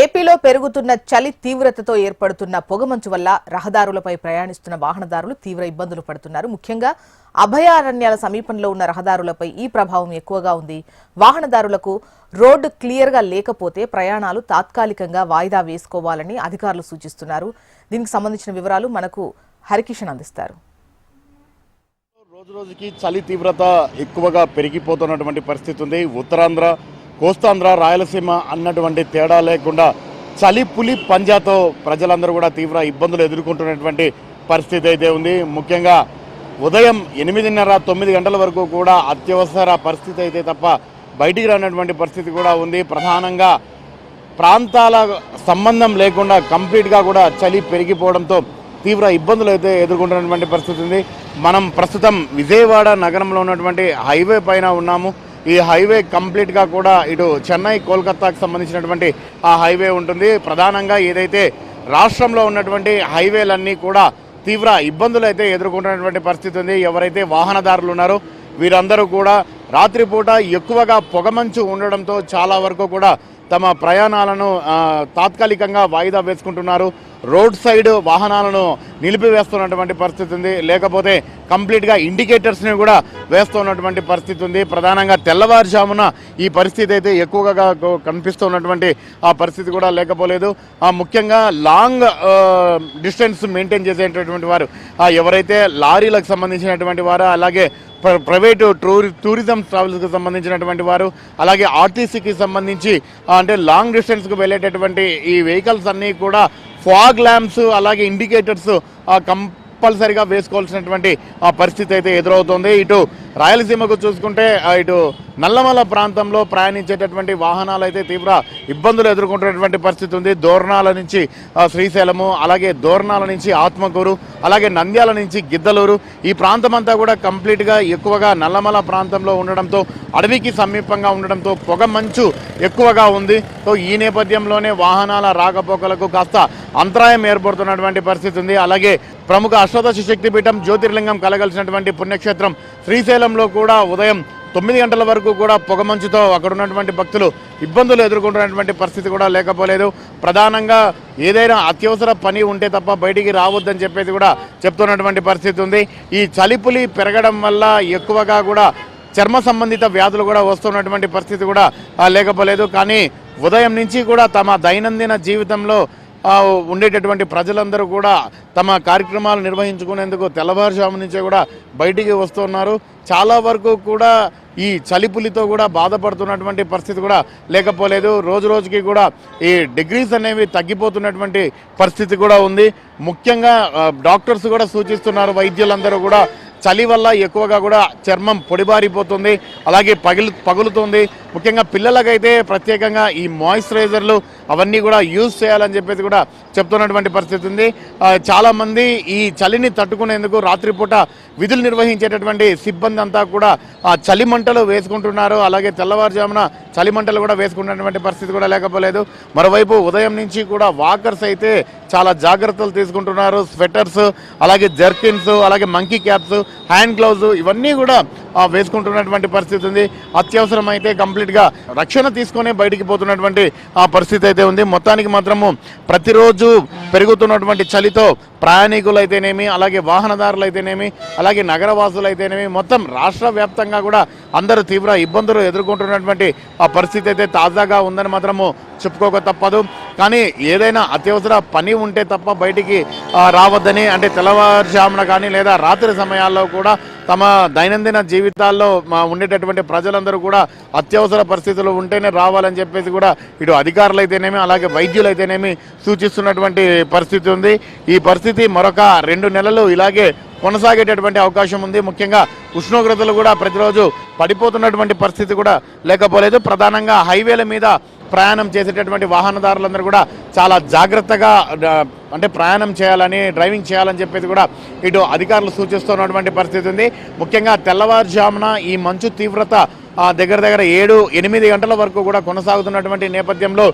ఏపీలో పెరుగుతున్న చలి తీవ్రతతో ఏర్పడుతున్న పొగమంచు వల్ల రహదారులపై ప్రయాణిస్తున్న వాహనదారులు తీవ్ర ఇబ్బందులు పడుతున్నారు. ముఖ్యంగా అభయారణ్యాల సమీపంలో ఉన్న రహదారులపై ఈ ప్రభావం ఎక్కువగా ఉంది. వాహనదారులకు రోడ్డు క్లియర్గా లేకపోతే ప్రయాణాలు తాత్కాలికంగా వాయిదా వేసుకోవాలని అధికారులు సూచిస్తున్నారు. దీనికి సంబంధించిన వివరాలు మనకు హరికిషన్ అందిస్తారు. రోజు రోజుకి చలి తీవ్రత ఎక్కువగా పెరిగిపోతున్నటువంటి పరిస్థితి ఉంది. ఉత్తరాంధ్ర, కోస్తాంధ్ర, రాయలసీమ అన్నటువంటి తేడా లేకుండా చలి పులి పంజాతో ప్రజలందరూ కూడా తీవ్ర ఇబ్బందులు ఎదుర్కొంటున్నటువంటి పరిస్థితి అయితే ఉంది. ముఖ్యంగా ఉదయం 8:30-9 గంటల వరకు కూడా అత్యవసర పరిస్థితి అయితే తప్ప బయటికి రానటువంటి పరిస్థితి కూడా ఉంది. ప్రధానంగా ప్రాంతాల సంబంధం లేకుండా కంప్లీట్గా కూడా చలి పెరిగిపోవడంతో తీవ్ర ఇబ్బందులు అయితే ఎదుర్కొంటున్నటువంటి పరిస్థితి ఉంది. మనం ప్రస్తుతం విజయవాడ నగరంలో ఉన్నటువంటి హైవే పైన ఉన్నాము. ఈ హైవే కంప్లీట్గా కూడా ఇటు చెన్నై, కోల్కతాకు సంబంధించినటువంటి ఆ హైవే ఉంటుంది. ప్రధానంగా ఏదైతే రాష్ట్రంలో ఉన్నటువంటి హైవేలన్నీ కూడా తీవ్ర ఇబ్బందులు అయితే ఎదుర్కొంటున్నటువంటి పరిస్థితి ఉంది. ఎవరైతే వాహనదారులు ఉన్నారో వీరందరూ కూడా రాత్రిపూట ఎక్కువగా పొగమంచు ఉండడంతో చాలా వరకు కూడా తమ ప్రయాణాలను తాత్కాలికంగా వాయిదా వేసుకుంటున్నారు. రోడ్ సైడ్ వాహనాలను నిలిపివేస్తున్నటువంటి పరిస్థితి ఉంది. లేకపోతే కంప్లీట్గా ఇండికేటర్స్ని కూడా వేస్తున్నటువంటి పరిస్థితి ఉంది. ప్రధానంగా తెల్లవారుజామున ఈ పరిస్థితి అయితే ఎక్కువగా కనిపిస్తున్నటువంటి ఆ పరిస్థితి కూడా లేకపోలేదు. ముఖ్యంగా లాంగ్ డిస్టెన్స్ మెయింటైన్ చేసేటటువంటి వారు, ఎవరైతే లారీలకు సంబంధించినటువంటి వారు, అలాగే ప్రైవేటు టూరిజం ట్రావెల్స్కి సంబంధించినటువంటి వారు, అలాగే ఆర్టీసీకి సంబంధించి అంటే లాంగ్ డిస్టెన్స్కి వెళ్ళేటటువంటి ఈ వెహికల్స్ అన్నీ కూడా ఫాగ్ ల్యాంప్స్ అలాగే ఇండికేటర్స్ కంపల్సరీగా వేసుకోవాల్సినటువంటి పరిస్థితి అయితే ఎదురవుతుంది. ఇటు రాయలసీమకు చూసుకుంటే ఇటు నల్లమల ప్రాంతంలో ప్రయాణించేటటువంటి వాహనాలు అయితే తీవ్ర ఇబ్బందులు ఎదుర్కొంటున్నటువంటి పరిస్థితి ఉంది. దోర్నాల నుంచి శ్రీశైలము, అలాగే దోర్నాల నుంచి ఆత్మకూరు, అలాగే నంద్యాల నుంచి గిద్దలూరు, ఈ ప్రాంతం అంతా కూడా కంప్లీట్గా ఎక్కువగా నల్లమల ప్రాంతంలో ఉండడంతో, అడవికి సమీపంగా ఉండడంతో పొగ మంచు ఎక్కువగా ఉంది. సో ఈ నేపథ్యంలోనే వాహనాల రాకపోకలకు కాస్త అంతరాయం ఏర్పడుతున్నటువంటి పరిస్థితి ఉంది. అలాగే ప్రముఖ అష్టదశ శక్తిపీఠం జ్యోతిర్లింగం కలగలిసినటువంటి పుణ్యక్షేత్రం శ్రీశైలంలో కూడా ఉదయం 9 గంటల వరకు కూడా పొగమంచుతో అక్కడ ఉన్నటువంటి భక్తులు ఇబ్బందులు ఎదుర్కొంటున్నటువంటి పరిస్థితి కూడా లేకపోలేదు. ప్రధానంగా ఏదైనా అత్యవసర పని ఉంటే తప్ప బయటికి రావద్దని చెప్పేసి కూడా చెప్తున్నటువంటి పరిస్థితి ఉంది. ఈ చలిపులి పెరగడం వల్ల ఎక్కువగా కూడా చర్మ సంబంధిత వ్యాధులు కూడా వస్తున్నటువంటి పరిస్థితి కూడా లేకపోలేదు. కానీ ఉదయం నుంచి కూడా తమ దైనందిన జీవితంలో ఉండేటటువంటి ప్రజలందరూ కూడా తమ కార్యక్రమాలు నిర్వహించుకునేందుకు తెల్లవారుజాము నుంచే కూడా బయటికి వస్తున్నారు. చాలా వరకు కూడా ఈ చలిపులితో కూడా బాధపడుతున్నటువంటి పరిస్థితి కూడా లేకపోలేదు. రోజు రోజుకి కూడా ఈ డిగ్రీస్ అనేవి తగ్గిపోతున్నటువంటి పరిస్థితి కూడా ఉంది. ముఖ్యంగా డాక్టర్స్ కూడా సూచిస్తున్నారు, వైద్యులందరూ కూడా చలి వల్ల ఎక్కువగా కూడా చర్మం పొడిబారిపోతుంది, అలాగే పగులుతుంది. ముఖ్యంగా పిల్లలకైతే ప్రత్యేకంగా ఈ మాయిశ్చరైజర్లు అవన్నీ కూడా యూజ్ చేయాలని చెప్పేసి కూడా చెప్తున్నటువంటి పరిస్థితి ఉంది. చాలామంది ఈ చలిని తట్టుకునేందుకు రాత్రిపూట విధులు నిర్వహించేటటువంటి సిబ్బంది అంతా కూడా చలిమంటలు వేసుకుంటున్నారు. అలాగే తెల్లవారుజామున చలిమంటలు కూడా వేసుకున్నటువంటి పరిస్థితి కూడా లేకపోలేదు. మరోవైపు ఉదయం నుంచి కూడా వాకర్స్ అయితే చాలా జాగ్రత్తలు తీసుకుంటున్నారు. స్వెటర్స్, అలాగే జర్కిన్స్, అలాగే మంకీ క్యాప్స్, హ్యాండ్ గ్లౌజ్ ఇవన్నీ కూడా వేసుకుంటున్నటువంటి పరిస్థితి ఉంది. అత్యవసరం అయితే కంప్లీట్గా రక్షణ తీసుకొని బయటికి పోతున్నటువంటి ఆ పరిస్థితి అయితే ఉంది. మొత్తానికి మాత్రము ప్రతిరోజు పెరుగుతున్నటువంటి చలితో ప్రయాణికులు అయితేనేమి, అలాగే వాహనదారులు అయితేనేమి, అలాగే నగరవాసులు అయితేనేమి, మొత్తం రాష్ట్ర వ్యాప్తంగా కూడా అందరూ తీవ్ర ఇబ్బందులు ఎదుర్కొంటున్నటువంటి ఆ పరిస్థితి అయితే తాజాగా ఉందని మాత్రము చెప్పుకోక తప్పదు. కానీ ఏదైనా అత్యవసర పని ఉంటే తప్ప బయటికి రావద్దని, అంటే తెల్లవారుజామున కానీ లేదా రాత్రి సమయాల్లో కూడా తమ దైనందిన జీవితాల్లో ఉండేటటువంటి ప్రజలందరూ కూడా అత్యవసర పరిస్థితులు ఉంటేనే రావాలని చెప్పేసి కూడా ఇటు అధికారులు అయితేనేమి, అలాగే వైద్యులు అయితేనేమి సూచిస్తున్నటువంటి పరిస్థితి ఉంది. ఈ పరిస్థితి మరొక 2 నెలలు ఇలాగే కొనసాగేటటువంటి అవకాశం ఉంది. ముఖ్యంగా ఉష్ణోగ్రతలు కూడా ప్రతిరోజు పడిపోతున్నటువంటి పరిస్థితి కూడా లేకపోలేదు. ప్రధానంగా హైవేల మీద ప్రయాణం చేసేటటువంటి వాహనదారులందరూ కూడా చాలా జాగ్రత్తగా అంటే ప్రయాణం చేయాలని, డ్రైవింగ్ చేయాలని చెప్పేసి కూడా ఇటు అధికారులు సూచిస్తున్నటువంటి పరిస్థితి ఉంది. ముఖ్యంగా తెల్లవారుజామున ఈ మంచు తీవ్రత దగ్గర 7-8 గంటల వరకు కూడా కొనసాగుతున్నటువంటి నేపథ్యంలో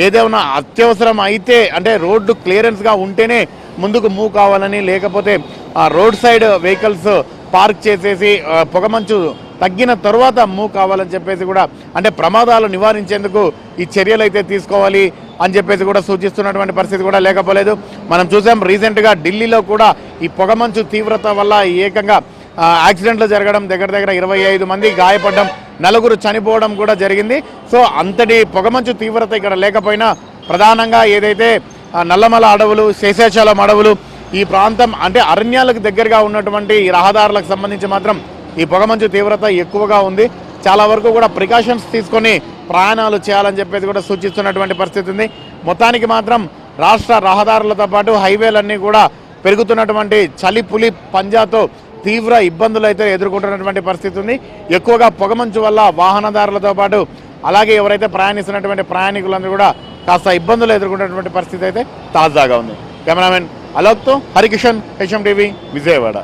ఏదైనా అత్యవసరం అయితే అంటే రోడ్డు క్లియరెన్స్గా ఉంటేనే ముందుకు మూవ్ కావాలని, లేకపోతే రోడ్ సైడ్ వెహికల్స్ పార్క్ చేసేసి పొగమంచు తగ్గిన తర్వాత మూవ్ కావాలని చెప్పేసి కూడా అంటే ప్రమాదాలు నివారించేందుకు ఈ చర్యలు అయితే తీసుకోవాలి. అని చెప్పేసి కూడా సూచిస్తున్నటువంటి పరిస్థితి కూడా లేకపోలేదు. మనం చూసాం రీసెంట్గా ఢిల్లీలో కూడా ఈ పొగమంచు తీవ్రత వల్ల ఏకంగా యాక్సిడెంట్లు జరగడం, దగ్గర దగ్గర 25 మంది గాయపడడం, 4 చనిపోవడం కూడా జరిగింది. సో అంతటి పొగమంచు తీవ్రత ఇక్కడ లేకపోయినా ప్రధానంగా ఏదైతే నల్లమల అడవులు, శేషాచలం అడవులు ఈ ప్రాంతం అంటే అరణ్యాలకు దగ్గరగా ఉన్నటువంటి ఈ రహదారులకు సంబంధించి మాత్రం ఈ పొగమంచు తీవ్రత ఎక్కువగా ఉంది. చాలా వరకు కూడా ప్రికాషన్స్ తీసుకొని ప్రయాణాలు చేయాలని చెప్పేసి కూడా సూచిస్తున్నటువంటి పరిస్థితి ఉంది. మొత్తానికి మాత్రం రాష్ట్ర రహదారులతో పాటు హైవేలన్నీ కూడా పెరుగుతున్నటువంటి చలి పులి పంజాతో తీవ్ర ఇబ్బందులు అయితే ఎదుర్కొంటున్నటువంటి పరిస్థితి ఉంది. ఎక్కువగా పొగమంచు వల్ల వాహనదారులతో పాటు అలాగే ఎవరైతే ప్రయాణిస్తున్నటువంటి ప్రయాణికులందరూ కూడా కాస్త ఇబ్బందులు ఎదుర్కొంటున్నటువంటి పరిస్థితి అయితే తాజాగా ఉంది. కెమెరామెన్ అలోక్తో హరికిషన్, హెచ్ఎం టీవీ, విజయవాడ.